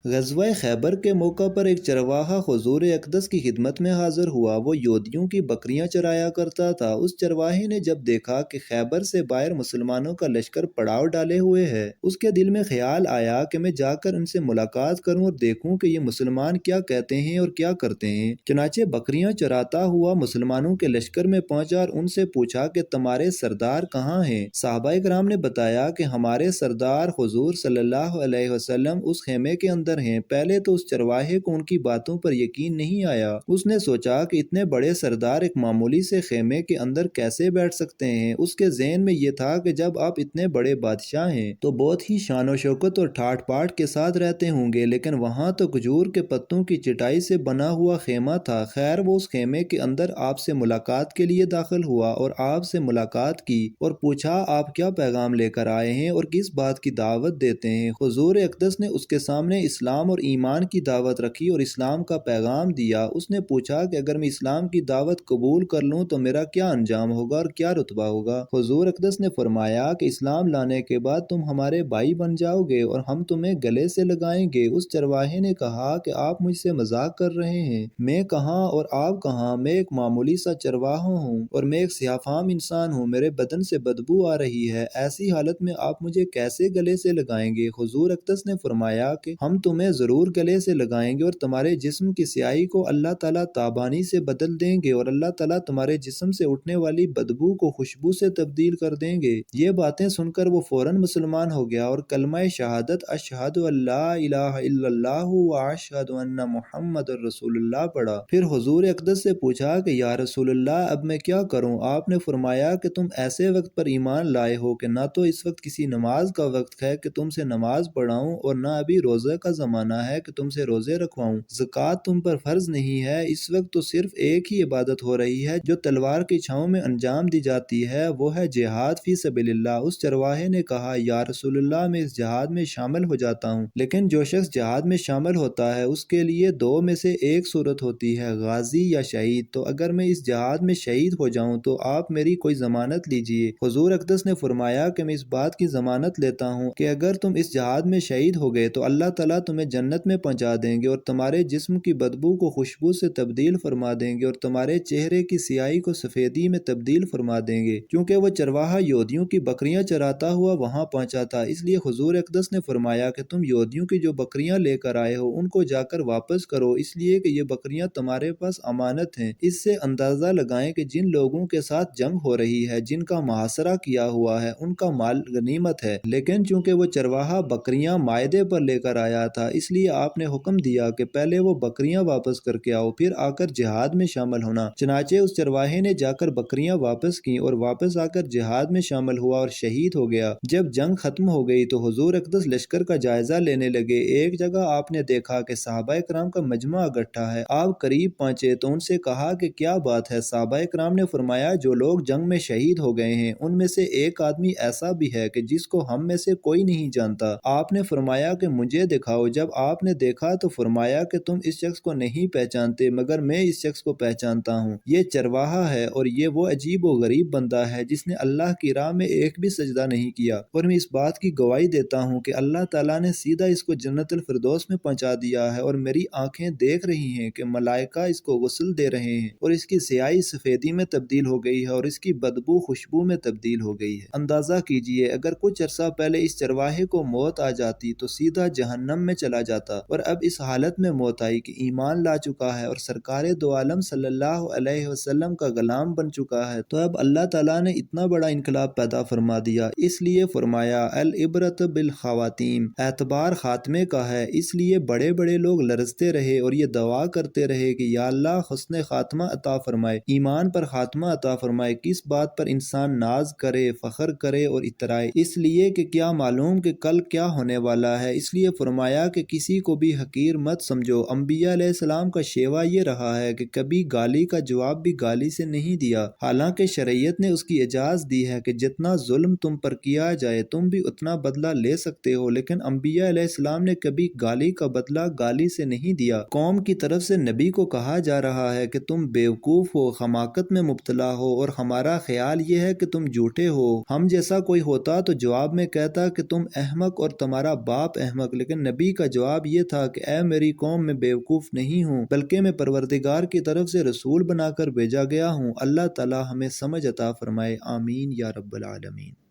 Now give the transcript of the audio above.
غزوہ خیبر کے موقع پر ایک چرواہا حضور اقدس کی خدمت میں حاضر ہوا۔ وہ یہودیوں کی بکریاں چرایا کرتا تھا۔ اس چرواہے نے جب دیکھا کہ خیبر سے باہر مسلمانوں کا لشکر پڑاؤ ڈالے ہوئے ہے، اس کے دل میں خیال آیا کہ میں جا کر ان سے ملاقات کروں اور دیکھوں کہ یہ مسلمان کیا کہتے ہیں اور کیا کرتے ہیں۔ چنانچہ بکریاں چراتا ہوا مسلمانوں کے لشکر میں پہنچا اور ان سے پوچھا کہ تمہارے سردار کہاں ہیں؟ صحابہ کرام نے بتایا کہ ہمارے سردار حضور صلی اللہ علیہ وسلم اس خیمے کے اندر ہیں۔ پہلے تو اس چرواہے کو ان کی باتوں پر یقین نہیں آیا۔ اس نے سوچا کہ اتنے بڑے سردار ایک معمولی سے خیمے کے اندر کیسے بیٹھ سکتے ہیں۔ اس کے ذہن میں یہ تھا کہ جب آپ اتنے بڑے بادشاہ ہیں تو بہت ہی شان و شوکت اور ٹھاٹ پاٹ کے ساتھ رہتے ہوں گے، لیکن وہاں تو کھجور کے پتوں کی چٹائی سے بنا ہوا خیمہ تھا۔ خیر، وہ اس خیمے کے اندر آپ سے ملاقات کے لیے داخل ہوا اور آپ سے ملاقات کی اور پوچھا آپ کیا پیغام لے کر آئے ہیں اور کس بات کی دعوت دیتے ہیں۔ حضور اقدس نے اس کے سامنے اسلام اور ایمان کی دعوت رکھی اور اسلام کا پیغام دیا۔ اس نے پوچھا کہ اگر میں اسلام کی دعوت قبول کر لوں تو میرا کیا انجام ہوگا اور کیا رتبہ ہوگا؟ حضور اقدس نے فرمایا کہ اسلام لانے کے بعد تم ہمارے بھائی بن جاؤ گے اور ہم تمہیں گلے سے لگائیں گے۔ اس چرواہے نے کہا کہ آپ مجھ سے مذاق کر رہے ہیں، میں کہاں اور آپ کہاں؟ میں ایک معمولی سا چرواہا ہوں اور میں ایک سیاہ فام انسان ہوں، میرے بدن سے بدبو آ رہی ہے، ایسی حالت میں آپ مجھے کیسے گلے سے لگائیں گے؟ حضور اقدس نے فرمایا کہ ہم تمہیں ضرور گلے سے لگائیں گے اور تمہارے جسم کی سیاہی کو اللہ تعالیٰ تابانی سے بدل دیں گے اور اللہ تعالیٰ تمہارے جسم سے اٹھنے والی بدبو کو خوشبو سے تبدیل کر دیں گے۔ یہ باتیں سن کر وہ فوراً مسلمان ہو گیا اور کلمہ شہادت اشہد ان لا الہ الا اللہ و اشہد ان محمد رسول اللہ پڑھا۔ پھر حضور اقدس سے پوچھا کہ یا رسول اللہ اب میں کیا کروں؟ آپ نے فرمایا کہ تم ایسے وقت پر ایمان لائے ہو کہ نہ تو اس وقت کسی نماز کا وقت ہے کہ تم سے نماز پڑھاؤں اور نہ ابھی روزے کا زمانہ ہے کہ تم سے روزے رکھواؤں، زکوٰۃ تم پر فرض نہیں ہے، اس وقت تو صرف ایک ہی عبادت ہو رہی ہے جو تلوار کی چھاؤں میں انجام دی جاتی ہے، وہ ہے جہاد فی سبیل اللہ۔ اس چرواہے نے کہا یا رسول اللہ میں اس جہاد میں شامل ہو جاتا ہوں، لیکن جو شخص جہاد میں شامل ہوتا ہے اس کے لیے دو میں سے ایک صورت ہوتی ہے، غازی یا شہید، تو اگر میں اس جہاد میں شہید ہو جاؤں تو آپ میری کوئی ضمانت لیجئے۔ حضور اقدس نے فرمایا کہ میں اس بات کی ضمانت لیتا ہوں کہ اگر تم اس جہاد میں شہید ہو گئے تو اللہ تعالیٰ تمہیں جنت میں پہنچا دیں گے اور تمہارے جسم کی بدبو کو خوشبو سے تبدیل فرما دیں گے اور تمہارے چہرے کی سیاہی کو سفیدی میں تبدیل فرما دیں گے۔ کیونکہ وہ چرواہا یہودیوں کی بکریاں چراتا ہوا وہاں پہنچا تھا، اس لیے حضور اقدس نے فرمایا کہ تم یہودیوں کی جو بکریاں لے کر آئے ہو ان کو جا کر واپس کرو، اس لیے کہ یہ بکریاں تمہارے پاس امانت ہیں۔ اس سے اندازہ لگائیں کہ جن لوگوں کے ساتھ جنگ ہو رہی ہے، جن کا محاصرہ کیا ہوا ہے، ان کا مال غنیمت ہے، لیکن چونکہ وہ چرواہا بکریاں مائدے پر لے کر آیا تھا اس لیے آپ نے حکم دیا کہ پہلے وہ بکریاں واپس کر کے آؤ، پھر آ کر جہاد میں شامل ہونا۔ چنانچہ اس چرواہے نے جا کر بکریاں واپس کیں اور واپس آ کر جہاد میں شامل ہوا اور شہید ہو گیا۔ جب جنگ ختم ہو گئی تو حضور اقدس لشکر کا جائزہ لینے لگے۔ ایک جگہ آپ نے دیکھا کہ صحابہ کرام کا مجمع اکٹھا ہے۔ آپ قریب پہنچے تو ان سے کہا کہ کیا بات ہے؟ صحابہ کرام نے فرمایا جو لوگ جنگ میں شہید ہو گئے ہیں ان میں سے ایک آدمی ایسا بھی ہے کہ جس کو ہم میں سے کوئی نہیں جانتا۔ آپ نے فرمایا کہ مجھے دکھاؤ۔ جب آپ نے دیکھا تو فرمایا کہ تم اس شخص کو نہیں پہچانتے مگر میں اس شخص کو پہچانتا ہوں، یہ چرواہا ہے اور یہ وہ عجیب و غریب بندہ ہے جس نے اللہ کی راہ میں ایک بھی سجدہ نہیں کیا، اور میں اس بات کی گواہی دیتا ہوں کہ اللہ تعالیٰ نے سیدھا اس کو جنت الفردوس میں پہنچا دیا ہے، اور میری آنکھیں دیکھ رہی ہیں کہ ملائکہ اس کو غسل دے رہے ہیں اور اس کی سیاہی سفیدی میں تبدیل ہو گئی ہے اور اس کی بدبو خوشبو میں تبدیل ہو گئی ہے۔ اندازہ کیجئے اگر کچھ عرصہ پہلے اس چرواہے کو موت آ جاتی تو سیدھا جہنم میں چلا جاتا، اور اب اس حالت میں موت آئی کہ ایمان لا چکا ہے اور سرکار دو عالم صلی اللہ علیہ وسلم کا غلام بن چکا ہے، تو اب اللہ تعالیٰ نے اتنا بڑا انقلاب پیدا فرما دیا۔ اس لیے فرمایا العبرۃ بالخواتیم، اعتبار خاتمے کا ہے۔ اس لیے بڑے بڑے لوگ لرزتے رہے اور یہ دعا کرتے رہے کہ یا اللہ حسن خاتمہ عطا فرمائے، ایمان پر خاتمہ عطا فرمائے۔ کس بات پر انسان ناز کرے، فخر کرے اور اترائے، اس لیے کہ کیا معلوم کہ کل کیا ہونے والا ہے۔ اس لیے فرمایا کہ کسی کو بھی حقیر مت سمجھو۔ انبیاء علیہ السلام کا شیوا یہ رہا ہے کہ کبھی گالی کا جواب بھی گالی سے نہیں دیا، حالانکہ شریعت نے اس کی اجازت دی ہے کہ جتنا ظلم تم پر کیا جائے تم بھی اتنا بدلہ لے سکتے ہو، لیکن انبیاء علیہ السلام نے کبھی گالی کا بدلہ گالی سے نہیں دیا۔ قوم کی طرف سے نبی کو کہا جا رہا ہے کہ تم بیوقوف ہو، حماقت میں مبتلا ہو، اور ہمارا خیال یہ ہے کہ تم جھوٹے ہو۔ ہم جیسا کوئی ہوتا تو جواب میں کہتا کہ تم احمق اور تمہارا باپ احمق، لیکن نبی نبی کا جواب یہ تھا کہ اے میری قوم، میں بیوقوف نہیں ہوں بلکہ میں پروردگار کی طرف سے رسول بنا کر بھیجا گیا ہوں۔ اللہ تعالی ہمیں سمجھ عطا فرمائے، آمین یا رب العالمین۔